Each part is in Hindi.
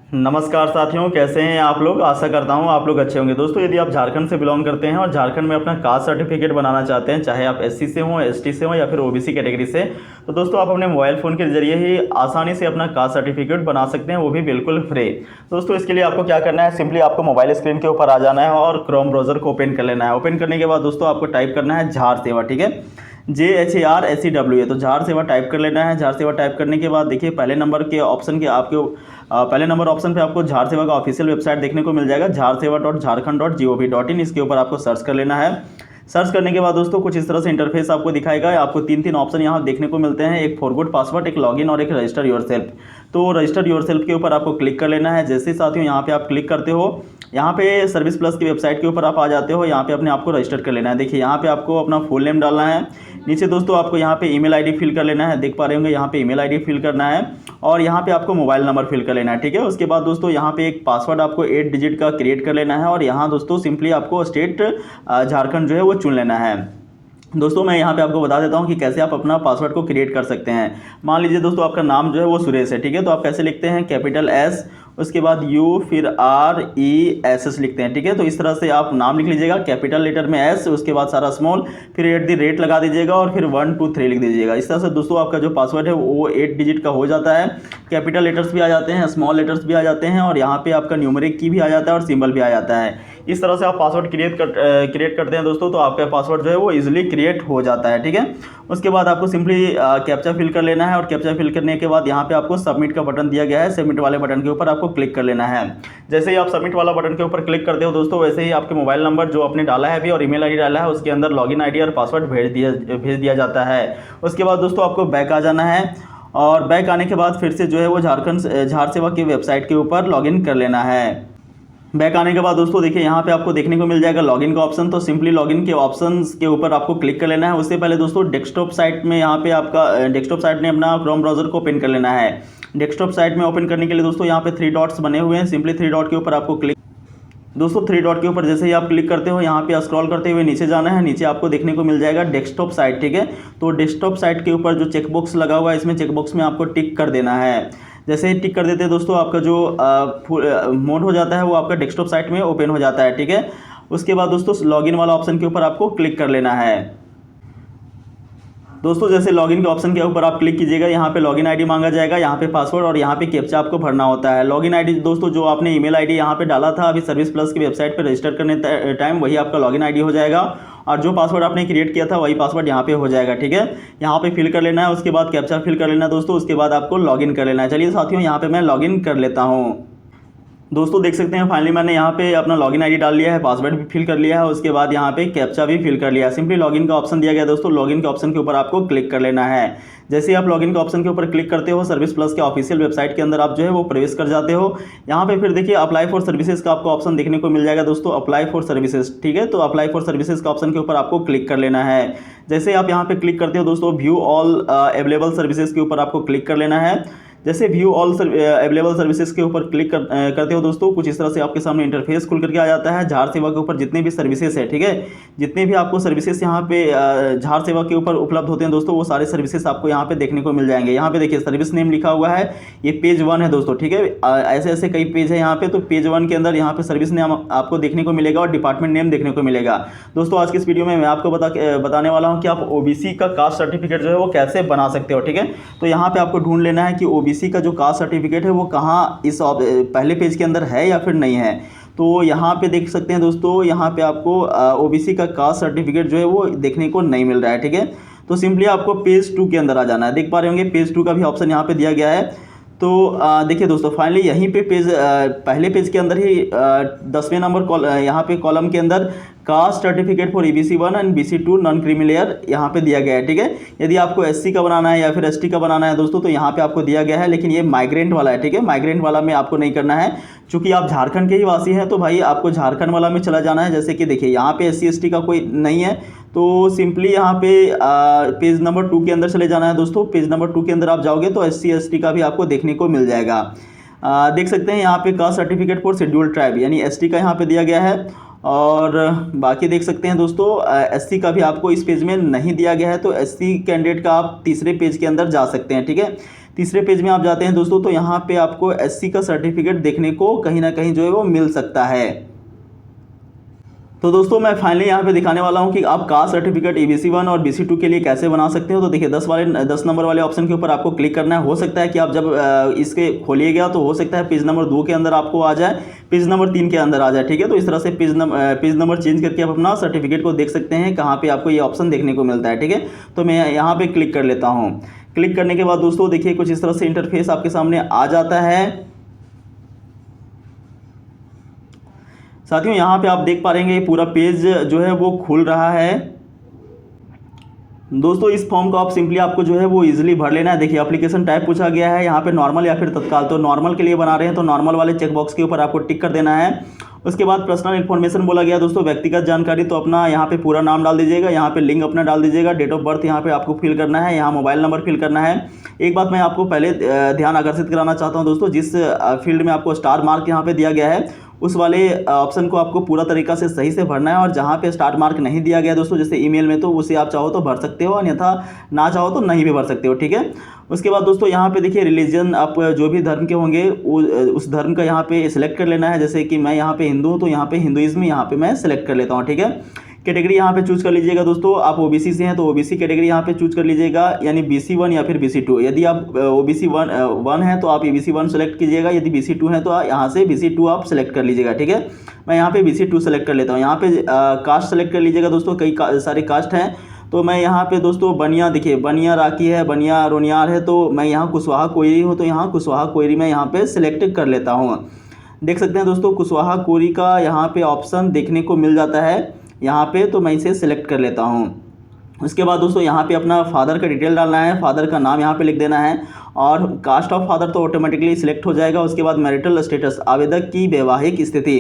नमस्कार साथियों, कैसे हैं आप लोग। आशा करता हूं आप लोग अच्छे होंगे। दोस्तों, यदि आप झारखंड से बिलोंग करते हैं और झारखंड में अपना कास्ट सर्टिफिकेट बनाना चाहते हैं, चाहे आप एससी से हों, एसटी से हों या फिर ओबीसी कैटेगरी से, तो दोस्तों आप अपने मोबाइल फ़ोन के जरिए ही आसानी से अपना कास्ट सर्टिफिकेट बना सकते हैं, वो भी बिल्कुल फ्री। दोस्तों, इसके लिए आपको क्या करना है, सिंपली आपको मोबाइल स्क्रीन के ऊपर आ जाना है और क्रोम ब्राउज़र को ओपन कर लेना है। ओपन करने के बाद दोस्तों आपको टाइप करना है झार सेवा, ठीक है, JHARSEWA। तो झार सेवा टाइप कर लेना है। झार सेवा टाइप करने के बाद देखिए पहले नंबर के ऑप्शन के आपके पहले नंबर ऑप्शन पे आपको झार सेवा का ऑफिशियल वेबसाइट देखने को मिल जाएगा, झारसेवा.झारखंड.gov.in। इसके ऊपर आपको सर्च कर लेना है। सर्च करने के बाद दोस्तों कुछ इस तरह से इंटरफेस आपको दिखाएगा। आपको तीन ऑप्शन यहाँ देखने को मिलते हैं, एक फॉरगॉट पासवर्ड, एक लॉगिन और एक रजिस्टर योरसेल्फ। तो रजिस्टर योरसेल्फ के ऊपर आपको क्लिक कर लेना है। जैसे साथियों यहाँ पे आप क्लिक करते हो, यहाँ पे सर्विस प्लस की वेबसाइट के ऊपर आप आ जाते हो। यहाँ पे अपने आपको रजिस्टर कर लेना है। देखिए यहाँ पे आपको अपना फुल नेम डालना है। नीचे दोस्तों आपको यहाँ पे ईमेल आईडी फिल कर लेना है। देख पा रहे होंगे यहाँ पे ईमेल आईडी फिल करना है और यहाँ पे आपको मोबाइल नंबर फिल कर लेना है, ठीक है। उसके बाद दोस्तों यहाँ पे एक पासवर्ड आपको 8 डिजिट का क्रिएट कर लेना है और यहाँ दोस्तों सिंपली आपको स्टेट झारखंड जो है वो चुन लेना है। दोस्तों मैं यहाँ पे आपको बता देता हूँ कि कैसे आप अपना पासवर्ड को क्रिएट कर सकते हैं। मान लीजिए दोस्तों आपका नाम जो है वो सुरेश है, ठीक है। तो आप कैसे लिखते हैं, कैपिटल S, उसके बाद U, फिर RESS लिखते हैं, ठीक है। तो इस तरह से आप नाम लिख लीजिएगा, कैपिटल लेटर में S, उसके बाद सारा स्मॉल, फिर @ लगा दीजिएगा और फिर 1 2 3 लिख दीजिएगा। इस तरह से दोस्तों आपका जो पासवर्ड है वो 8 डिजिट का हो जाता है। कैपिटल लेटर्स भी आ जाते हैं, स्मॉल लेटर्स भी आ जाते हैं और यहाँ पे आपका न्यूमेरिक की भी आ जाता है और सिंबल भी आ जाता है। इस तरह से आप पासवर्ड क्रिएट करते हैं दोस्तों, तो आपका पासवर्ड जो है वो इजीली क्रिएट हो जाता है, ठीक है। उसके बाद आपको सिंपली कैप्चा फिल कर लेना है और कैप्चा फिल करने के बाद यहाँ पे आपको सबमिट का बटन दिया गया है। सबमिट वाले बटन के ऊपर आपको क्लिक कर लेना है। जैसे ही आप सबमिट वाला बटन के ऊपर क्लिक करते हो दोस्तों, वैसे ही आपके मोबाइल नंबर जो आपने डाला है अभी और ईमेल आईडी डाला है उसके अंदर लॉगिन आईडी और पासवर्ड भेज दिया जाता है। उसके बाद दोस्तों आपको बैक आ जाना है और बैक आने के बाद फिर से जो है वो झार सेवा की वेबसाइट के ऊपर लॉगिन कर लेना है। बैक आने के बाद दोस्तों देखिए यहाँ पे आपको देखने को मिल जाएगा लॉगिन का ऑप्शन। तो सिंपली लॉगिन के ऑप्शंस के ऊपर आपको क्लिक कर लेना है। उससे पहले दोस्तों डेस्कटॉप साइट में यहाँ पे आपका डेस्कटॉप साइट में अपना क्रोम ब्राउजर को ओपन कर लेना है। डेस्कटॉप साइट में ओपन करने के लिए दोस्तों यहाँ पे 3 डॉट्स बने हुए हैं। सिंपली 3 डॉट के ऊपर आपको क्लिक, दोस्तों 3 डॉट के ऊपर जैसे ही आप क्लिक करते हो यहाँ पे स्क्रॉल करते हुए नीचे जाना है। नीचे आपको देखने को मिल जाएगा डेस्कटॉप साइट, ठीक है। तो डेस्कटॉप साइट के ऊपर जो चेकबॉक्स लगा हुआ है, इसमें चेकबॉक्स में आपको टिक कर देना है। जैसे ही टिक कर देते हैं दोस्तों, आपका जो मोड हो जाता है वो आपका डेस्कटॉप साइट में ओपन हो जाता है, ठीक है। उसके बाद दोस्तों लॉगिन वाला ऑप्शन के ऊपर आपको क्लिक कर लेना है। दोस्तों जैसे लॉगिन के ऑप्शन के ऊपर आप क्लिक कीजिएगा, यहाँ पे लॉगिन आईडी मांगा जाएगा, यहाँ पे पासवर्ड और यहाँ पे कैप्चा आपको भरना होता है। लॉगिन आईडी दोस्तों जो आपने ईमेल आईडी यहाँ पे डाला था अभी सर्विस प्लस की वेबसाइट पे रजिस्टर करने टाइम, वही आपका लॉगिन आईडी हो जाएगा और जो पासवर्ड आपने क्रिएट किया था वही पासवर्ड यहाँ पे हो जाएगा, ठीक है। यहाँ पे फिल कर लेना है। उसके बाद कैप्चा फिल कर लेना है दोस्तों। उसके बाद आपको लॉगिन कर लेना है। चलिए साथियों यहाँ पे मैं लॉगिन कर लेता हूँ। दोस्तों देख सकते हैं फाइनली मैंने यहाँ पे अपना लॉगिन आईडी डाल लिया है, पासवर्ड भी फिल कर लिया है, उसके बाद यहाँ पे कैप्चा भी फिल कर लिया है। सिंपली लॉगिन का ऑप्शन दिया गया दोस्तों, लॉगिन के ऑप्शन के ऊपर आपको क्लिक कर लेना है। जैसे ही आप लॉगिन के ऑप्शन के ऊपर क्लिक करते हो, सर्विस प्लस के ऑफिशियल वेबसाइट के अंदर आप जो है वो प्रवेश कर जाते हो। यहाँ पे फिर देखिए अप्लाई फॉर सर्विसेज का आपको ऑप्शन देखने को मिल जाएगा दोस्तों, अप्लाई फॉर सर्विसेज, ठीक है। तो अप्लाई फॉर सर्विसेज का ऑप्शन के ऊपर आपको क्लिक कर लेना है। जैसे आप यहाँ पे क्लिक करते हो दोस्तों, व्यू ऑल अवेलेबल सर्विसेज के ऊपर आपको क्लिक कर लेना है। जैसे व्यू ऑल अवेलेबल सर्विसेज के ऊपर क्लिक करते हो दोस्तों, कुछ इस तरह से आपके सामने इंटरफेस खुल करके आ जाता है। झार सेवा के ऊपर जितने भी सर्विसेज है, ठीक है, जितने भी आपको सर्विसेज यहाँ पे झार सेवा के ऊपर उपलब्ध होते हैं दोस्तों, वो सारे सर्विसेज आपको यहाँ पे देखने को मिल जाएंगे। यहाँ पे देखिए सर्विस नेम लिखा हुआ है, ये पेज 1 है दोस्तों, ठीक है। ऐसे ऐसे कई पेज है यहाँ पे। तो पेज 1 के अंदर यहाँ पे सर्विस नेम आपको देखने को मिलेगा और डिपार्टमेंट नेम देखने को मिलेगा। दोस्तों आज की इस वीडियो में मैं आपको बताने वाला हूँ कि आप ओबीसी का कास्ट सर्टिफिकेट जो है वो कैसे बना सकते हो, ठीक है। तो यहाँ पे आपको ढूंढ लेना है कि ओबीसी का जो कास्ट सर्टिफिकेट है वो कहाँ इस पहले पेज के अंदर है या फिर नहीं है। तो यहाँ पे देख सकते हैं दोस्तों, यहाँ पे आपको ओबीसी का कास्ट सर्टिफिकेट जो है वो देखने को नहीं मिल रहा है, ठीक है। तो सिंपली आपको पेज 2 के अंदर आ जाना है। देख पा रहे होंगे पेज 2 का भी ऑप्शन यहाँ पे दिया गया है। तो देखिए दोस्तों फाइनली यहीं पे पहले पेज के अंदर ही 10वें नंबर यहाँ पे कॉलम के अंदर caste certificate for EBC 1 and BC 2 non creamy layer यहाँ पे दिया गया है, ठीक है। यदि आपको SC का बनाना है या फिर ST का बनाना है दोस्तों, तो यहाँ पे आपको दिया गया है, लेकिन ये माइग्रेंट वाला है, ठीक है। माइग्रेंट वाला में आपको नहीं करना है, चूंकि आप झारखंड के ही वासी हैं तो भाई आपको झारखंड वाला में चला जाना है। जैसे कि देखिए यहाँ पे SC ST का कोई नहीं है, तो सिंपली यहाँ पे पेज नंबर 2 के अंदर चले जाना है दोस्तों। पेज नंबर 2 के अंदर आप जाओगे तो SC ST का भी आपको देखने को मिल जाएगा। देख सकते हैं यहाँ पे caste certificate for scheduled tribe यानी ST का यहाँ पे दिया गया है और बाकी देख सकते हैं दोस्तों SC का भी आपको इस पेज में नहीं दिया गया है। तो SC कैंडिडेट का आप तीसरे पेज के अंदर जा सकते हैं, ठीक है। तीसरे पेज में आप जाते हैं दोस्तों, तो यहाँ पे आपको एससी का सर्टिफिकेट देखने को कहीं ना कहीं जो है वो मिल सकता है। तो दोस्तों मैं फाइनली यहाँ पे दिखाने वाला हूँ कि आप कास्ट सर्टिफिकेट EBC 1 और BC 2 के लिए कैसे बना सकते हो। तो देखिए 10 नंबर वाले ऑप्शन के ऊपर आपको क्लिक करना है। हो सकता है कि आप जब इसके खोलिएगा तो हो सकता है पेज नंबर 2 के अंदर आपको आ जाए, पेज नंबर 3 के अंदर आ जाए, ठीक है। तो इस तरह से पेज नंबर चेंज करके आप अपना सर्टिफिकेट को देख सकते हैं कहाँ पर आपको ये ऑप्शन देखने को मिलता है, ठीक है। तो मैं यहाँ पर क्लिक कर लेता हूँ। क्लिक करने के बाद दोस्तों देखिए कुछ इस तरह से इंटरफेस आपके सामने आ जाता है। साथियों यहाँ पे आप देख पा रहे हैं पूरा पेज जो है वो खुल रहा है। दोस्तों इस फॉर्म को आप सिंपली आपको जो है वो इजीली भर लेना है। देखिए एप्लीकेशन टाइप पूछा गया है यहाँ पे नॉर्मल या फिर तत्काल। तो नॉर्मल के लिए बना रहे हैं तो नॉर्मल वाले चेक बॉक्स के ऊपर आपको टिक कर देना है। उसके बाद पर्सनल इन्फॉर्मेशन बोला गया दोस्तों, व्यक्तिगत जानकारी। तो अपना यहाँ पे पूरा नाम डाल दीजिएगा, यहाँ पे लिंग अपना डाल दीजिएगा, डेट ऑफ बर्थ यहाँ पे आपको फिल करना है, यहाँ मोबाइल नंबर फिल करना है। एक बात मैं आपको पहले ध्यान आकर्षित कराना चाहता हूँ दोस्तों, जिस फील्ड में आपको स्टार मार्क यहाँ पे दिया गया है उस वाले ऑप्शन को आपको पूरा तरीका से सही से भरना है। और जहाँ पे स्टार मार्क नहीं दिया गया दोस्तों, जैसे ईमेल में, तो उसे आप चाहो तो भर सकते हो, अन्यथा ना चाहो तो नहीं भी भर सकते हो, ठीक है। उसके बाद दोस्तों यहाँ पे देखिए रिलीजन, आप जो भी धर्म के होंगे उस धर्म का यहाँ पे सिलेक्ट कर लेना है। जैसे कि मैं यहाँ पे हिंदू हूँ तो यहाँ पे हिंदुइज्म यहाँ पे मैं सिलेक्ट कर लेता हूँ, ठीक है। कैटेगरी यहाँ पे चूज कर लीजिएगा दोस्तों, आप OBC से हैं तो OBC कैटेगरी यहाँ पे चूज कर लीजिएगा, यानी BC 1 या फिर BC 2। यदि आप OBC 1 है तो आप EBC 1 सेलेक्ट कीजिएगा, यदि BC 2 है तो यहाँ से BC 2 आप सेलेक्ट कर लीजिएगा, ठीक है। मैं यहाँ पे BC 2 सेलेक्ट कर लेता हूँ। यहाँ पे कास्ट सेलेक्ट कर लीजिएगा दोस्तों, कई सारे कास्ट हैं। तो मैं यहाँ पे दोस्तों बनिया, देखिए बनिया राकी है, बनिया रोनियार है, तो मैं यहाँ कुशवाहा कोयरी हूँ तो यहाँ कुशवाहा कोयरी मैं यहाँ पे सिलेक्ट कर लेता हूँ। देख सकते हैं दोस्तों कुशवाहा कोयरी का यहाँ पे ऑप्शन देखने को मिल जाता है यहाँ पे, तो मैं इसे सिलेक्ट कर लेता हूँ। उसके बाद दोस्तों यहाँ पे अपना फादर का डिटेल डालना है, फादर का नाम यहाँ पे लिख देना है, और कास्ट ऑफ फादर तो ऑटोमेटिकली सिलेक्ट हो जाएगा। उसके बाद मैरिटल स्टेटस, आवेदक की वैवाहिक स्थिति,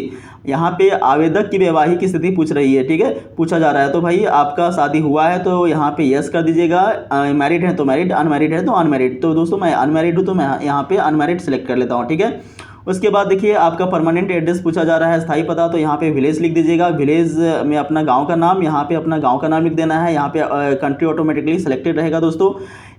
यहाँ पे आवेदक की वैवाहिक स्थिति पूछ रही है, ठीक है, पूछा जा रहा है। तो भाई आपका शादी हुआ है तो यहाँ पे यस कर दीजिएगा, मैरिड है तो मैरिड, अनमैरिड है तो अनमैरिड। तो दोस्तों मैं अनमैरिड हूँ तो मैं यहाँ पे अनमैरिड सेलेक्ट कर लेता हूँ, ठीक है। उसके बाद देखिए आपका परमानेंट एड्रेस पूछा जा रहा है, स्थायी पता, तो यहाँ पे विलेज लिख दीजिएगा, विलेज में अपना गांव का नाम, यहाँ पे अपना गांव का नाम लिख देना है। यहाँ पे कंट्री ऑटोमेटिकली सिलेक्टेड रहेगा दोस्तों,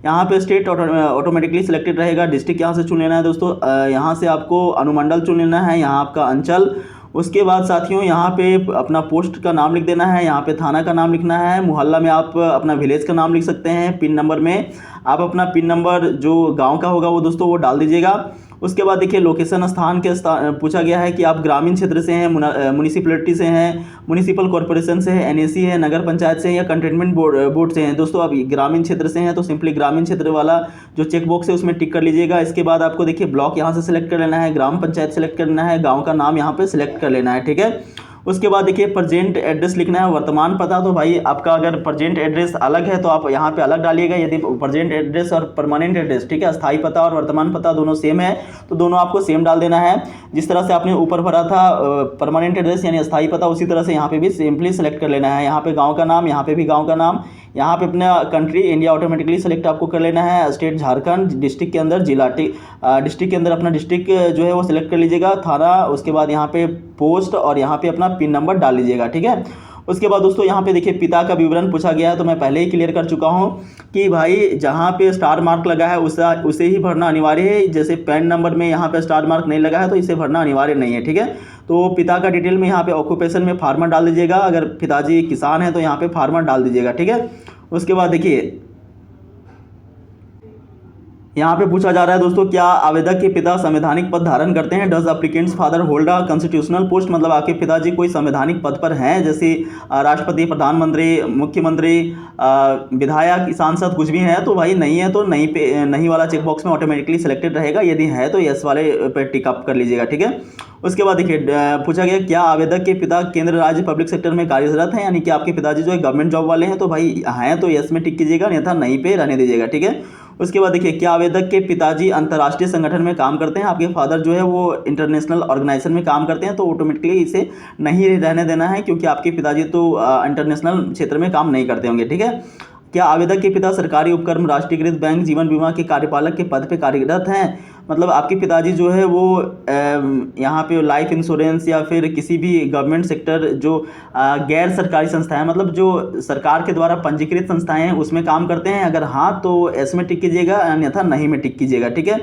यहाँ पे स्टेट ऑटोमेटिकली सिलेक्टेड रहेगा। डिस्ट्रिक्ट यहाँ से चुन लेना है दोस्तों, यहाँ से आपको अनुमंडल चुन लेना है, यहाँ आपका अंचल। उसके बाद साथियों यहाँ पे अपना पोस्ट का नाम लिख देना है, यहाँ पे थाना का नाम लिखना है, मोहल्ला में आप अपना विलेज का नाम लिख सकते हैं। पिन नंबर में आप अपना पिन नंबर जो गांव का होगा वो दोस्तों वो डाल दीजिएगा। उसके बाद देखिए लोकेशन, स्थान के पूछा गया है कि आप ग्रामीण क्षेत्र से हैं, म्यूनिसिपलिटी से हैं, म्यूनिसिपल कॉर्पोरेशन से है, NAC है, नगर पंचायत से हैं, या कंटेनमेंट बोर्ड से हैं। दोस्तों आप ग्रामीण क्षेत्र से हैं तो सिंपली ग्रामीण क्षेत्र वाला जो चेक बॉक्स है उसमें टिक कर लीजिएगा। इसके बाद आपको देखिए ब्लॉक यहाँ से सिलेक्ट कर लेना है, ग्राम पंचायत सेलेक्ट करना है, गाँव का नाम यहाँ पे सिलेक्ट कर लेना है, ठीक है। उसके बाद देखिए प्रेजेंट एड्रेस लिखना है, वर्तमान पता। तो भाई आपका अगर प्रेजेंट एड्रेस अलग है तो आप यहाँ पे अलग डालिएगा, यदि प्रेजेंट एड्रेस और परमानेंट एड्रेस, ठीक है, स्थायी पता और वर्तमान पता दोनों सेम है तो दोनों आपको सेम डाल देना है। जिस तरह से आपने ऊपर भरा था परमानेंट एड्रेस यानी स्थायी पता, उसी तरह से यहाँ पे भी सिंपली सेलेक्ट कर लेना है। यहाँ पे गाँव का नाम, यहाँ पे भी गाँव का नाम, यहाँ पे अपना कंट्री इंडिया ऑटोमेटिकली सेलेक्ट आपको कर लेना है, स्टेट झारखंड, डिस्ट्रिक्ट के अंदर जिला, डिस्ट्रिक्ट के अंदर अपना डिस्ट्रिक्ट जो है वो सिलेक्ट कर लीजिएगा, थाना, उसके बाद यहाँ पे पोस्ट और यहाँ पे अपना पिन नंबर डाल लीजिएगा, ठीक है। उसके बाद दोस्तों यहाँ पे देखिए पिता का विवरण पूछा गया है, तो मैं पहले ही क्लियर कर चुका हूँ कि भाई जहाँ पे स्टार मार्क लगा है उसे ही भरना अनिवार्य है। जैसे पैन नंबर में यहाँ पे स्टार मार्क नहीं लगा है तो इसे भरना अनिवार्य नहीं है, ठीक है। तो पिता का डिटेल में यहाँ पे ऑक्यूपेशन में फार्मर डाल दीजिएगा, अगर पिताजी किसान है तो यहाँ पे फार्मर डाल दीजिएगा, ठीक है। उसके बाद देखिए यहाँ पे पूछा जा रहा है दोस्तों, क्या आवेदक के पिता संवैधानिक पद धारण करते हैं? Does applicants father hold a constitutional post, मतलब आपके पिताजी कोई संवैधानिक पद पर हैं, जैसे राष्ट्रपति, प्रधानमंत्री, मुख्यमंत्री, विधायक, सांसद, कुछ भी है? तो भाई नहीं है तो नहीं पे नहीं वाला चेक बॉक्स में ऑटोमेटिकली सिलेक्टेड रहेगा, यदि है तो यस वाले पे टिक अप कर लीजिएगा, ठीक है। उसके बाद देखिए पूछा गया क्या आवेदक के पिता केंद्र राज्य पब्लिक सेक्टर में कार्यरत हैं, यानी कि आपके पिताजी जो है गवर्नमेंट जॉब वाले हैं, तो भाई हैं तो यस में टिक कीजिएगा, अन्यथा नहीं पे रहने दीजिएगा, ठीक है। उसके बाद देखिए क्या आवेदक के पिताजी अंतर्राष्ट्रीय संगठन में काम करते हैं, आपके फादर जो है वो इंटरनेशनल ऑर्गेनाइजेशन में काम करते हैं, तो ऑटोमेटिकली इसे नहीं रहने देना है, क्योंकि आपके पिताजी तो इंटरनेशनल क्षेत्र में काम नहीं करते होंगे, ठीक है। क्या आवेदक के पिता सरकारी उपक्रम राष्ट्रीयकृत बैंक जीवन बीमा के कार्यपालक के पद पे कार्यरत हैं? मतलब आपके पिताजी जो है वो यहाँ पे लाइफ इंश्योरेंस या फिर किसी भी गवर्नमेंट सेक्टर जो गैर सरकारी संस्थाएं, मतलब जो सरकार के द्वारा पंजीकृत संस्थाएं हैं उसमें काम करते हैं? अगर हाँ तो एस में टिक कीजिएगा, अन्यथा नहीं में टिक कीजिएगा। ठीक है।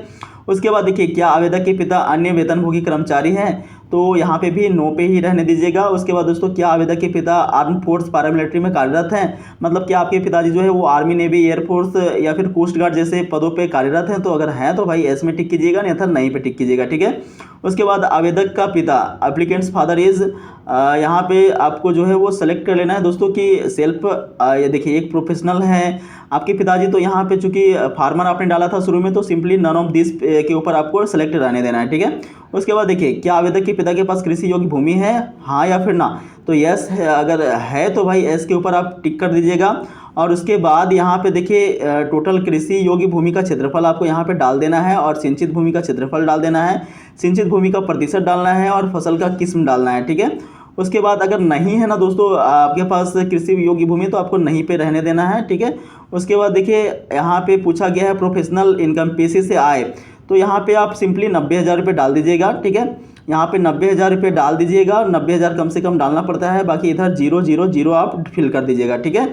उसके बाद देखिए, क्या आवेदक के पिता अन्य वेतनभोगी कर्मचारी हैं? तो यहाँ पे भी नो पे ही रहने दीजिएगा। उसके बाद दोस्तों, क्या आवेदक के पिता आर्म फोर्स पैरामिलिट्री में कार्यरत हैं? मतलब क्या आपके पिताजी जो है वो आर्मी, नेवी, एयरफोर्स या फिर कोस्ट गार्ड जैसे पदों पे कार्यरत हैं? तो अगर हैं तो भाई एस में टिक कीजिएगा, नहीं था नहीं पे टिक कीजिएगा। ठीक है। उसके बाद आवेदक का पिता, एप्लीकेंट्स फादर इज, यहाँ पे आपको जो है वो सेलेक्ट कर लेना है दोस्तों कि सेल्फ, ये देखिए एक प्रोफेशनल है आपके पिताजी, तो यहाँ पे चूंकि फार्मर आपने डाला था शुरू में, तो सिंपली नन ऑफ दिस के ऊपर आपको सेलेक्ट रहने देना है। ठीक है। उसके बाद देखिए, क्या आवेदक के पिता के पास कृषि योग्य भूमि है? हाँ या फिर ना? तो यस है, अगर है तो भाई एस के ऊपर आप टिक कर दीजिएगा। और उसके बाद यहाँ पे देखिए, टोटल कृषि योग्य भूमि का क्षेत्रफल आपको यहाँ पे डाल देना है और सिंचित भूमि का क्षेत्रफल डाल देना है, सिंचित भूमि का प्रतिशत डालना है और फसल का किस्म डालना है। ठीक है। उसके बाद अगर नहीं है ना दोस्तों आपके पास कृषि योग्य भूमि, तो आपको नहीं पे रहने देना है। ठीक है। उसके बाद देखिए, यहाँ पे पूछा गया है प्रोफेशनल इनकम पेशे से आय, तो यहाँ पे आप सिंपली 90,000 रुपये डाल दीजिएगा। ठीक है। यहाँ पे 90,000 रुपये डाल दीजिएगा, 90,000 कम से कम डालना पड़ता है, बाकी इधर 000 आप फिल कर दीजिएगा। ठीक है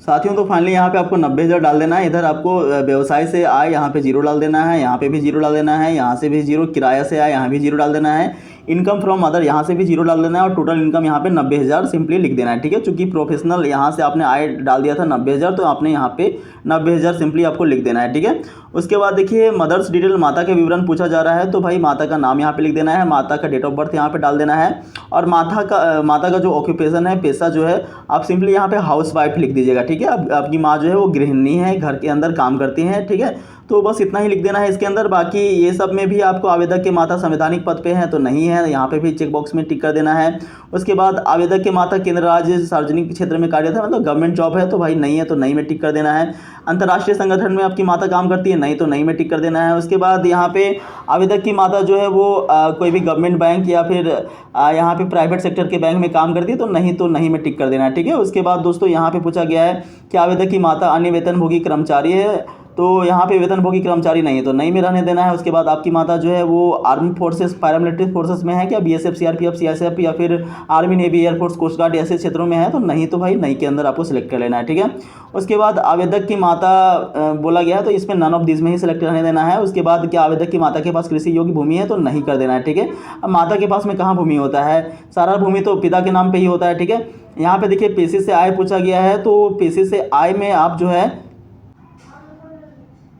साथियों। तो फाइनली यहाँ पे आपको 90,000 डाल देना है। इधर आपको व्यवसाय से आए यहाँ पे 0 डाल देना है, यहाँ पे भी 0 डाल देना है, यहाँ से भी 0, किराया से आए यहाँ भी 0 डाल देना है, इनकम फ्रॉम अदर यहाँ से भी 0 डाल देना है और टोटल इनकम यहाँ पे 90,000 सिंपली लिख देना है। ठीक है। चूंकि प्रोफेशनल यहाँ से आपने आय डाल दिया था 90,000, तो आपने यहाँ पे 90,000 सिंपली आपको लिख देना है। ठीक है। उसके बाद देखिए, मदर्स डिटेल, माता के विवरण पूछा जा रहा है, तो भाई माता का नाम यहाँ पे लिख देना है, माता का डेट ऑफ बर्थ यहाँ पे डाल देना है और माता का जो ऑक्यूपेशन है, पेशा जो है, आप सिंपली यहाँ पे हाउस वाइफ लिख दीजिएगा। ठीक है। अब आपकी माँ जो है वो गृहिणी है, घर के अंदर काम करती हैं। ठीक है। तो बस इतना ही लिख देना है इसके अंदर। बाकी ये सब में भी आपको आवेदक के माता संवैधानिक पद पे हैं तो नहीं है, यहाँ पे भी चेक बॉक्स में टिक कर देना है। उसके बाद आवेदक के माता केंद्र राज्य सार्वजनिक क्षेत्र में कार्यरत है, मतलब गवर्नमेंट जॉब है, तो भाई नहीं है तो नहीं में टिक कर देना है। अंतर्राष्ट्रीय संगठन में आपकी माता काम करती है, नहीं तो नहीं में टिक कर देना है। उसके बाद यहाँ पे आवेदक की माता जो है वो कोई भी गवर्नमेंट बैंक या फिर यहाँ पे प्राइवेट सेक्टर के बैंक में काम करती है, तो नहीं में टिक कर देना है। ठीक है। उसके बाद दोस्तों, यहाँ पे पूछा गया है कि आवेदक की माता अन्य वेतनभोगी कर्मचारी है, तो यहाँ पे वेतनभोगी कर्मचारी नहीं है तो नहीं में रहने देना है। उसके बाद आपकी माता जो है वो आर्मी फोर्सेस पैरामिलिट्री फोर्सेस में है क्या, बीएसएफ, सीआरपीएफ, सीएसएफ या फिर army, navy, air force, coast guard ऐसे क्षेत्रों में है, तो नहीं तो भाई नहीं के अंदर आपको सिलेक्ट कर लेना है। ठीक है। उसके बाद आवेदक की माता बोला गया है, तो इसमें नन ऑफ दिस में ही सिलेक्ट रहने देना है। उसके बाद क्या आवेदक की माता के पास कृषि योग्य भूमि है, तो नहीं कर देना है। ठीक है। अब माता के पास में कहाँ भूमि होता है, सारा भूमि तो पिता के नाम पर ही होता है। ठीक है। यहाँ पे देखिए, पेशे से आय पूछा गया है, तो पेशे से आय में आप जो है,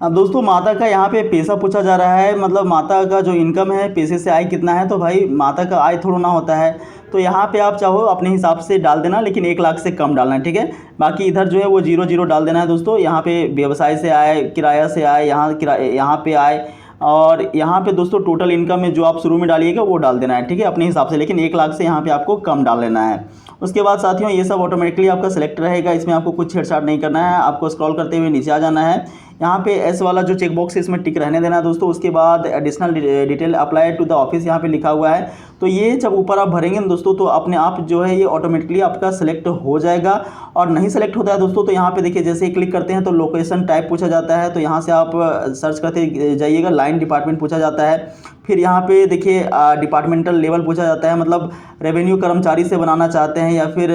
अब दोस्तों माता का यहाँ पे पेशा पूछा जा रहा है, मतलब माता का जो इनकम है पेशे से आय कितना है, तो भाई माता का आय थोड़ा ना होता है, तो यहाँ पे आप चाहो अपने हिसाब से डाल देना, लेकिन 1 लाख से कम डालना है। ठीक है। बाकी इधर जो है वो 0 डाल देना है दोस्तों। यहाँ पे व्यवसाय से आए, किराया से आए, यहाँ पे आए, और यहाँ पे दोस्तों टोटल इनकम में जो आप शुरू में डालिएगा वो डाल देना है। ठीक है, अपने हिसाब से, लेकिन 1 लाख से यहाँ पे आपको कम डाल लेना है। उसके बाद साथियों ये सब ऑटोमेटिकली आपका सेलेक्ट रहेगा, इसमें आपको कुछ छेड़छाड़ नहीं करना है। आपको स्क्रॉल करते हुए नीचे आ जाना है, यहाँ पे एस वाला जो चेक बॉक्स है इसमें टिक रहने देना है दोस्तों। उसके बाद additional detail apply to the office यहाँ पे लिखा हुआ है, तो ये जब ऊपर आप भरेंगे ना दोस्तों, तो अपने आप जो है ये ऑटोमेटिकली आपका सेलेक्ट हो जाएगा। और नहीं सेलेक्ट होता है दोस्तों, तो यहाँ पे देखिए जैसे ही क्लिक करते हैं तो लोकेशन टाइप पूछा जाता है, तो यहाँ से आप सर्च करते जाइएगा, लाइन डिपार्टमेंट पूछा जाता है। फिर यहाँ पे देखिए डिपार्टमेंटल लेवल पूछा जाता है, मतलब रेवेन्यू कर्मचारी से बनाना चाहते हैं या फिर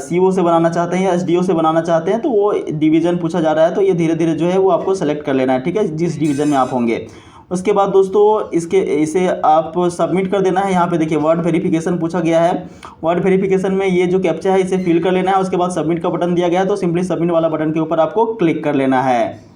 सीओ से बनाना चाहते हैं या एसडीओ से बनाना चाहते हैं, तो वो डिवीज़न पूछा जा रहा है। तो ये धीरे धीरे जो है वो आपको सेलेक्ट कर लेना है। ठीक है, जिस डिवीज़न में आप होंगे। उसके बाद दोस्तों इसे आप सबमिट कर देना है। यहाँ पे देखिए वर्ड वेरिफिकेशन पूछा गया है, वर्ड वेरिफिकेशन में ये जो कैप्चा है इसे फिल कर लेना है। उसके बाद सबमिट का बटन दिया गया है, तो सिंपली सबमिट वाला बटन के ऊपर आपको क्लिक कर लेना है।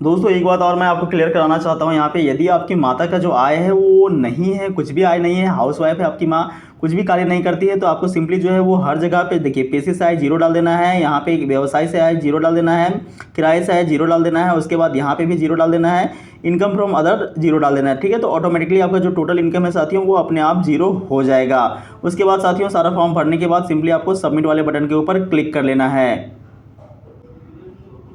दोस्तों एक बात और मैं आपको क्लियर कराना चाहता हूँ, यहाँ पे यदि आपकी माता का जो आय है वो नहीं है, कुछ भी आय नहीं है, हाउसवाइफ है आपकी माँ, कुछ भी कार्य नहीं करती है, तो आपको सिंपली जो है वो हर जगह पे देखिए पेशे से आय 0 डाल देना है, यहाँ पे व्यवसाय से आय 0 डाल देना है, किराए से आय 0 डाल देना है, उसके बाद यहाँ पे भी 0 डाल देना है, इनकम फ्रॉम अदर 0 डाल देना है। ठीक है, तो ऑटोमेटिकली आपका जो टोटल इनकम है साथियों वो अपने आप 0 हो जाएगा। उसके बाद साथियों सारा फॉर्म भरने के बाद सिंपली आपको सबमिट वाले बटन के ऊपर क्लिक कर लेना है।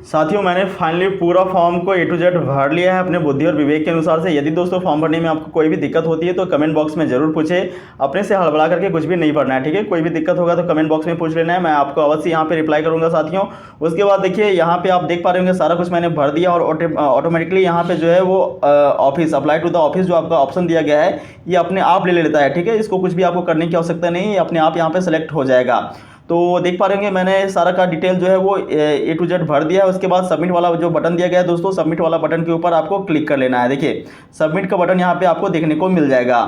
साथियों मैंने फाइनली पूरा फॉर्म को A to Z भर लिया है अपने बुद्धि और विवेक के अनुसार से। यदि दोस्तों फॉर्म भरने में आपको कोई भी दिक्कत होती है तो कमेंट बॉक्स में जरूर पूछे, अपने से हड़बड़ा करके कुछ भी नहीं भरना है, ठीक है। कोई भी दिक्कत होगा तो कमेंट बॉक्स में पूछ लेना है, मैं आपको अवश्य यहाँ पे रिप्लाई करूँगा साथियों। उसके बाद देखिए यहाँ पे आप देख पा रहे होंगे सारा कुछ मैंने भर दिया और ऑटोमेटिकली यहाँ पे जो है वो office apply to the office जो आपका ऑप्शन दिया गया है ये अपने आप ले लेता है, ठीक है। इसको कुछ भी आपको करने की आवश्यकता नहीं है, अपने आप यहाँ पे सेलेक्ट हो जाएगा। तो देख पा रहे होंगे मैंने सारा का डिटेल जो है वो A to Z भर दिया है। उसके बाद सबमिट वाला जो बटन दिया गया है दोस्तों, सबमिट वाला बटन के ऊपर आपको क्लिक कर लेना है। देखिए सबमिट का बटन यहाँ पे आपको देखने को मिल जाएगा।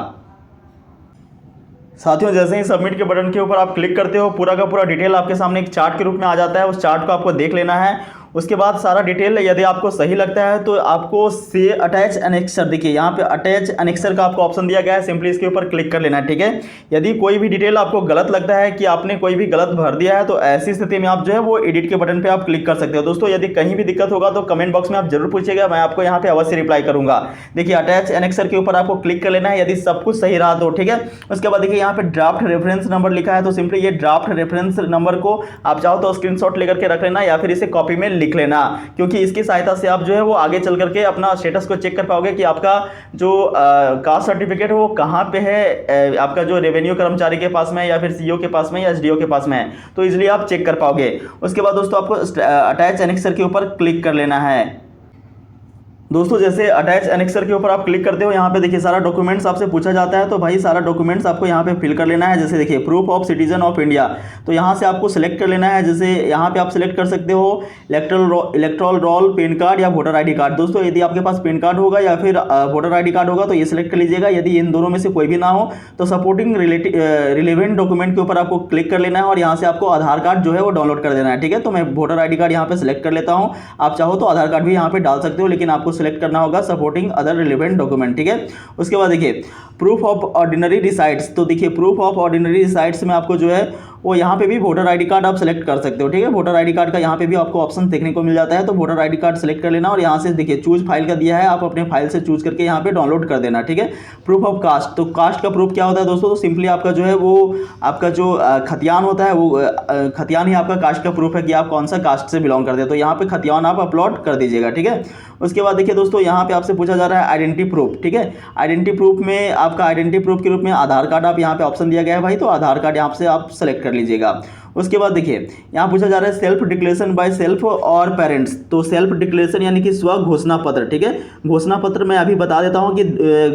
साथियों जैसे ही सबमिट के बटन के ऊपर आप क्लिक करते हो पूरा का पूरा डिटेल आपके सामने एक चार्ट के रूप में आ जाता है। उस चार्ट को आपको देख लेना है। उसके बाद सारा डिटेल यदि आपको सही लगता है तो आपको से अटैच एनेक्सर, देखिए यहाँ पे अटैच एनेक्सर का आपको ऑप्शन दिया गया है, सिंपली इसके ऊपर क्लिक कर लेना है, ठीक है। यदि कोई भी डिटेल आपको गलत लगता है कि आपने कोई भी गलत भर दिया है तो ऐसी स्थिति में आप जो है वो एडिट के बटन पे आप क्लिक कर सकते हो। दोस्तों यदि कहीं भी दिक्कत होगा तो कमेंट बॉक्स में आप जरूर पूछिएगा, मैं आपको यहाँ पे अवश्य रिप्लाई करूंगा। देखिए अटैच एनेक्सर के ऊपर आपको क्लिक कर लेना है यदि सब कुछ सही रहा तो, ठीक है। उसके बाद देखिए यहाँ पे ड्राफ्ट रेफरेंस नंबर लिखा है, तो सिंपली ये ड्राफ्ट रेफरेंस नंबर को आप चाहो तो स्क्रीनशॉट लेकर के रख लेना या फिर इसे कॉपी में लिख लेना, क्योंकि इसकी सहायता से आप जो है वो आगे चल करके अपना स्टेटस को चेक कर पाओगे कि आपका जो कास्ट सर्टिफिकेट है वो कहाँ पे है, आपका जो रेवेन्यू कर्मचारी के पास में या फिर सीईओ के पास में या एसडीओ के पास में है, तो इजीली आप चेक कर पाओगे। उसके बाद दोस्तों आपको अटैच एनेक्सर के ऊपर क्लिक कर लेना है। दोस्तों जैसे अटैच एनेक्सर के ऊपर आप क्लिक करते हो यहाँ पे देखिए सारा डॉक्यूमेंट्स आपसे पूछा जाता है, तो भाई सारा डॉक्यूमेंट्स आपको यहाँ पे फिल कर लेना है। जैसे देखिए proof of citizen of India, तो यहाँ से आपको सिलेक्ट कर लेना है। जैसे यहाँ पे आप सिलेक्ट कर सकते हो इलेक्टोरल रोल, पैन कार्ड या वोटर आईडी कार्ड। दोस्तों यदि आपके पास पैन कार्ड होगा या फिर वोटर आईडी कार्ड होगा तो ये सिलेक्ट कर लीजिएगा। यदि इन दोनों में से कोई भी ना हो तो सपोर्टिंग रिलेवेंट डॉक्यूमेंट के ऊपर आपको क्लिक कर लेना है और यहाँ से आपको आधार कार्ड जो है वो डाउनलोड कर देना है, ठीक है। तो मैं वोटर आईडी कार्ड यहाँ पे सिलेक्ट कर लेता हूँ, आप चाहो तो आधार कार्ड भी यहाँ पे डाल सकते हो, लेकिन आपको सिलेक्ट करना होगा सपोर्टिंग अदर रिलेवेंट डॉक्यूमेंट, ठीक है। उसके बाद देखिए प्रूफ ऑफ ऑर्डिनरी रिसाइड्स, तो देखिए प्रूफ ऑफ ऑर्डिनरी रिसाइड्स में आपको जो है वो यहाँ पे भी वोटर आईडी कार्ड आप सेलेक्ट कर सकते हो, ठीक है। वोटर आईडी कार्ड का यहाँ पे भी आपको ऑप्शन देखने को मिल जाता है, तो वोटर आईडी कार्ड सेलेक्ट कर लेना और यहाँ से देखिए चूज फाइल का दिया है, आप अपने फाइल से चूज करके यहाँ पे डाउनलोड कर देना, ठीक है। प्रूफ ऑफ कास्ट, तो कास्ट का प्रूफ क्या होता है दोस्तों, तो सिंपली आपका जो है वो आपका जो खतियान होता है वो खतियान ही आपका कास्ट का प्रूफ है कि आप कौन सा कास्ट से बिलोंग करते हैं, तो यहाँ पे खतियान आप अपलोड कर दीजिएगा, ठीक है। उसके बाद देखिए दोस्तों यहाँ पे आपसे पूछा जा रहा है आइडेंटिटी प्रूफ, ठीक है। आइडेंटिटी प्रूफ में आपका आइडेंटिटी प्रूफ के रूप में आधार कार्ड आप यहाँ पे ऑप्शन दिया गया है भाई, तो आधार कार्ड यहाँ से आप सेलेक्ट कर लीजिएगा। उसके बाद देखिए यहाँ पूछा जा रहा है सेल्फ डिक्लेरेशन बाय सेल्फ और पेरेंट्स, तो सेल्फ डिक्लेरेशन यानी कि स्व घोषणा पत्र, ठीक है। घोषणा पत्र मैं अभी बता देता हूँ कि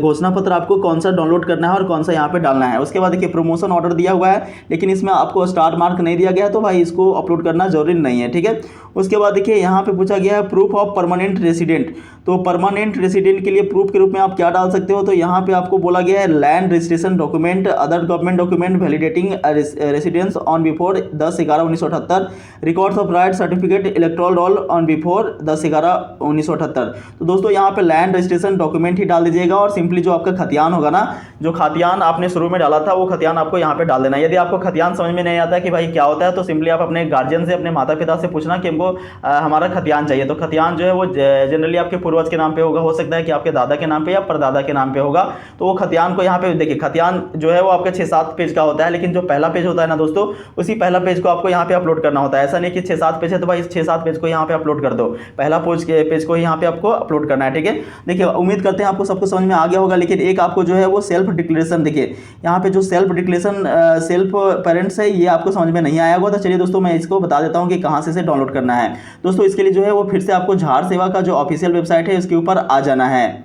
घोषणा पत्र आपको कौन सा डाउनलोड करना है और कौन सा यहाँ पे डालना है। उसके बाद देखिए प्रमोशन ऑर्डर दिया हुआ है, लेकिन इसमें आपको स्टार मार्क नहीं दिया गया, तो भाई इसको अपलोड करना जरूरी नहीं है, ठीक है। उसके बाद देखिए यहाँ पे पूछा गया है प्रूफ ऑफ परमानेंट रेसिडेंट, तो परमानेंट रेसिडेंट के लिए प्रूफ के रूप में आप क्या डाल सकते हो, तो यहाँ पे आपको बोला गया है land registration document, other government document validating residence on before 10/11/1978, records of right certificate electoral roll on before 10/11/1978। तो दोस्तों यहाँ पे लैंड रजिस्ट्रेशन डॉक्यूमेंट ही डाल दीजिएगा और सिंपली जो आपका खतियान होगा ना, जो खतियान आपने शुरू में डाला था वो खतियान आपको यहाँ पे डाल देना है। यदि आपको खतियान समझ में नहीं आता है कि भाई क्या होता है, तो सिंपली आप अपने गार्जियन से, अपने माता पिता से पूछना कि हमको हमारा खतियान चाहिए। तो खतियान जो है वो जनरली आपके पूर्वज के नाम पे होगा, हो सकता है कि आपके दादा के नाम पे या परदादा के नाम पे होगा। तो वो खतियान को यहाँ पे देखिए, खतियान जो है वो आपका 6-7 पेज का होता है, लेकिन जो पहला पेज होता है ना दोस्तों, उसी पहला पेज को आपको यहाँ पे अपलोड करना होता है। ऐसा नहीं कि 6-7 पेज है तो भाई इस 6-7 पेज को यहाँ पे अपलोड कर दो, पहला पेज को यहाँ पे आपको अपलोड करना है, ठीक है। देखिए उम्मीद करते हैं आपको सबको समझ में आ गया होगा, लेकिन एक आपको जो है वो सेल्फ डिक्लेरेशन, देखिए यहाँ पे जो सेल्फ डिक्लेरेशन सेल्फ पेरेंट्स है ये आपको समझ में नहीं आया होगा, तो चलिए दोस्तों मैं इसको बता देता हूँ कि कहाँ से डाउनलोड करना है। दोस्तों इसके लिए जो है वो फिर से आपको झाड़ सेवा का जो ऑफिशियल वेबसाइट है उसके ऊपर आ जाना है।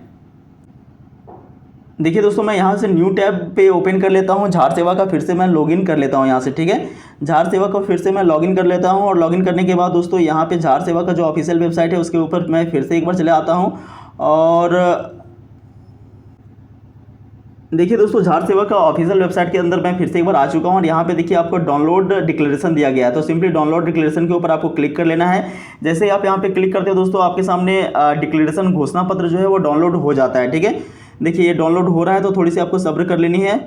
देखिए दोस्तों मैं यहाँ से न्यू टैब पे ओपन कर लेता हूँ झाड़ सेवा का, फिर से मैं लॉगिन कर लेता हूँ यहाँ से, ठीक है। झाड़ सेवा को फिर से मैं लॉगिन कर लेता हूँ और लॉगिन करने के बाद दोस्तों यहाँ पे झाड़ सेवा का जो ऑफिशियल वेबसाइट है उसके ऊपर मैं फिर से एक बार चले आता हूँ और देखिए दोस्तों झाड़ सेवा का ऑफिशियल वेबसाइट के अंदर मैं फिर से एक बार आ चुका हूँ और यहाँ पे देखिए आपको डाउनलोड डिक्लेरेशन दिया गया है, तो सिंपली डाउनलोड डिक्लेरेशन के ऊपर आपको क्लिक कर लेना है। जैसे ही आप यहाँ पे क्लिक करते हो दोस्तों आपके सामने डिक्लेरेशन घोषणा पत्र जो है वो डाउनलोड हो जाता है, ठीक है। देखिए ये डाउनलोड हो रहा है, तो थोड़ी सी आपको सब्र कर लेनी है।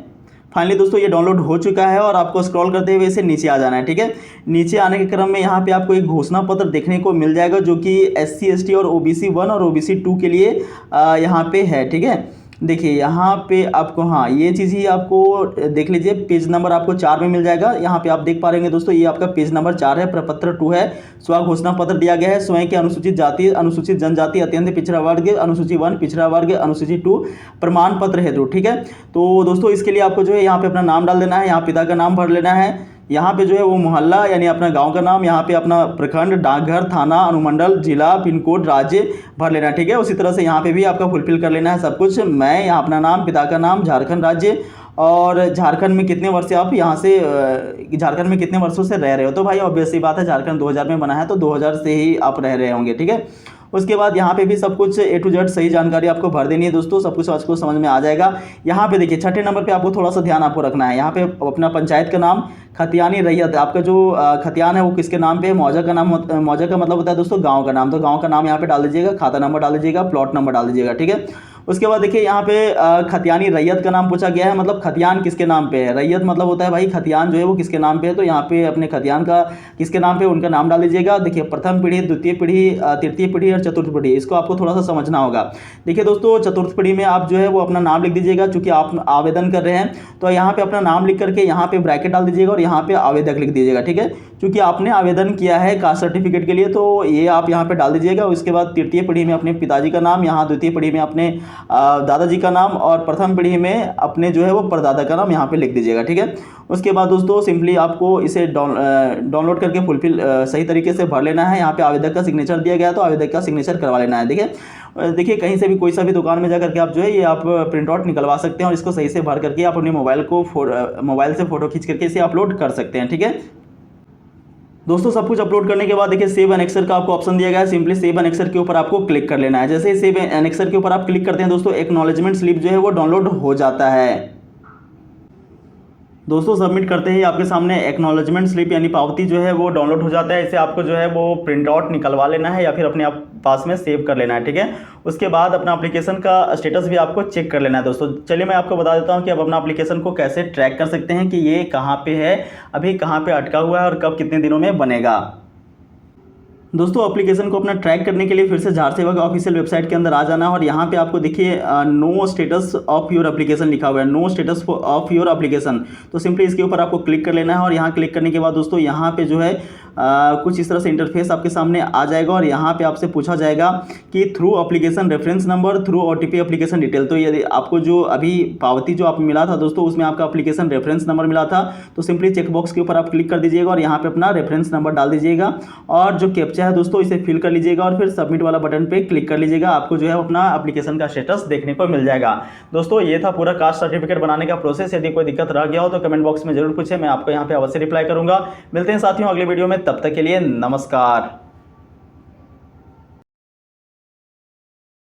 फाइनली दोस्तों ये डाउनलोड हो चुका है और आपको स्क्रॉल करते हुए इसे नीचे आ जाना है, ठीक है। नीचे आने के क्रम में यहाँ पे आपको एक घोषणा पत्र देखने को मिल जाएगा जो कि SC ST और OBC 1 और OBC 2 के लिए यहाँ पे है, ठीक है। देखिए यहाँ पे आपको, हाँ ये चीज़ ही आपको देख लीजिए, पेज नंबर आपको 4 में मिल जाएगा। यहाँ पे आप देख पा रहे हैं दोस्तों, ये आपका पेज नंबर 4 है, प्रपत्र 2 है। स्व घोषणा पत्र दिया गया है। स्वयं के अनुसूचित जाति, अनुसूचित जनजाति, अत्यंत पिछड़ा वर्ग, अनुसूची 1, पिछड़ा वर्ग, अनुसूची 2 प्रमाण पत्र हेतु, ठीक है। तो दोस्तों इसके लिए आपको जो है यहाँ पे अपना नाम डाल देना है, यहाँ पिता का नाम भर लेना है, यहाँ पे जो है वो मोहल्ला यानी अपना गांव का नाम, यहाँ पे अपना प्रखंड, डाकघर, थाना, अनुमंडल, जिला, पिन कोड, राज्य भर लेना है, ठीक है। उसी तरह से यहाँ पे भी आपका फुलफिल कर लेना है सब कुछ। मैं यहाँ अपना नाम, पिता का नाम, झारखंड राज्य, और झारखंड में कितने वर्ष से आप यहाँ से झारखंड में कितने वर्षों से रह रहे हो। तो भाई ऑब्वियस सी बात है, झारखंड 2000 में बना है तो 2000 से ही आप रह रहे होंगे, ठीक है। उसके बाद यहाँ पे भी सब कुछ A to Z सही जानकारी आपको भर देनी है दोस्तों, सब कुछ आपको समझ में आ जाएगा। यहाँ पे देखिए छठे नंबर पे आपको थोड़ा सा ध्यान आपको रखना है। यहाँ पे अपना पंचायत का नाम, खतियानी रैयत, आपका जो खतियान है वो किसके नाम पे है। मौजा का नाम, मौजा का मतलब होता है दोस्तों गाँव का नाम, तो गाँव का नाम यहाँ पे डाल दीजिएगा, खाता नंबर डाल दीजिएगा, प्लॉट नंबर डाल दीजिएगा, ठीक है। उसके बाद देखिए यहाँ पे खतियानी रैयत का नाम पूछा गया है, मतलब खतियान किसके नाम पे है। रैयत मतलब होता है भाई खतियान जो है वो किसके नाम पे है, तो यहाँ पे अपने खतियान का किसके नाम पे उनका नाम डाल दीजिएगा। देखिए प्रथम पीढ़ी, द्वितीय पीढ़ी, तृतीय पीढ़ी और चतुर्थ पीढ़ी, इसको आपको थोड़ा सा समझना होगा। देखिए दोस्तों चतुर्थ पीढ़ी में आप जो है वो अपना नाम लिख दीजिएगा, चूंकि आप आवेदन कर रहे हैं तो यहाँ पे अपना नाम लिख करके यहाँ पे ब्रैकेट डाल दीजिएगा और यहाँ पे आवेदक लिख दीजिएगा, ठीक है। क्योंकि आपने आवेदन किया है कास्ट सर्टिफिकेट के लिए तो ये आप यहाँ पे डाल दीजिएगा। उसके बाद तृतीय पीढ़ी में अपने पिताजी का नाम, यहाँ द्वितीय पीढ़ी में अपने दादाजी का नाम, और प्रथम पीढ़ी में अपने जो है वो परदादा का नाम यहाँ पे लिख दीजिएगा, ठीक है। उसके बाद दोस्तों सिंपली आपको इसे डाउनलोड करके फुलफिल सही तरीके से भर लेना है। यहाँ पे आवेदक का सिग्नेचर दिया गया तो आवेदक का सिग्नेचर करवा लेना है, देखिए कहीं से भी कोई सा भी दुकान में जाकर के आप जो है ये आप प्रिंट आउट निकलवा सकते हैं और इसको सही से भर करके आप अपने मोबाइल से फोटो खींच करके इसे अपलोड कर सकते हैं, ठीक है। दोस्तों सब कुछ अपलोड करने के बाद देखिए सेव एनेक्सर का आपको ऑप्शन दिया गया है। सिंपली सेव एनेक्सर के ऊपर आपको क्लिक कर लेना है। जैसे ही सेव एनेक्सर के ऊपर आप क्लिक करते हैं दोस्तों, एक्नॉलेजमेंट स्लिप जो है वो डाउनलोड हो जाता है। दोस्तों सबमिट करते ही आपके सामने एक्नॉलेजमेंट स्लिप यानी पावती जो है वो डाउनलोड हो जाता है। इसे आपको जो है वो प्रिंट आउट निकलवा लेना है या फिर अपने आप पास में सेव कर लेना है, ठीक है। उसके बाद अपना एप्लीकेशन का स्टेटस भी आपको चेक कर लेना है दोस्तों। चलिए मैं आपको बता देता हूँ कि आप अपना एप्लीकेशन को कैसे ट्रैक कर सकते हैं कि ये कहाँ पे है, अभी कहाँ पे अटका हुआ है और कब कितने दिनों में बनेगा। दोस्तों एप्लीकेशन को अपना ट्रैक करने के लिए फिर से झार सेवा का ऑफिशियल वेबसाइट के अंदर आ जाना है और यहाँ पे आपको देखिए no status of your application लिखा हुआ है, no status of your application. तो सिंपली इसके ऊपर आपको क्लिक कर लेना है और यहाँ क्लिक करने के बाद दोस्तों यहाँ पे जो है कुछ इस तरह से इंटरफेस आपके सामने आ जाएगा और यहाँ पे आपसे पूछा जाएगा कि through application reference number, through OTP application detail. तो यदि आपको जो अभी पावती जो आप मिला था दोस्तों उसमें आपका एप्लीकेशन रेफरेंस नंबर मिला था तो सिंपली चेकबॉक्स के ऊपर आप क्लिक कर दीजिएगा और यहाँ पे अपना रेफरेंस नंबर डाल दीजिएगा और जो कैप्चा है दोस्तों इसे फिल कर लीजिएगा और फिर सबमिट वाला बटन पे क्लिक कर लीजिएगा। आपको जो है अपना एप्लीकेशन का स्टेटस देखने को मिल जाएगा। दोस्तों ये था पूरा कास्ट सर्टिफिकेट बनाने का प्रोसेस। यदि कोई दिक्कत रह गया हो तो कमेंट बॉक्स में जरूर पूछे, मैं आपको यहाँ पे अवश्य रिप्लाई करूंगा। मिलते हैं साथियों अगले वीडियो में, तब तक के लिए नमस्कार।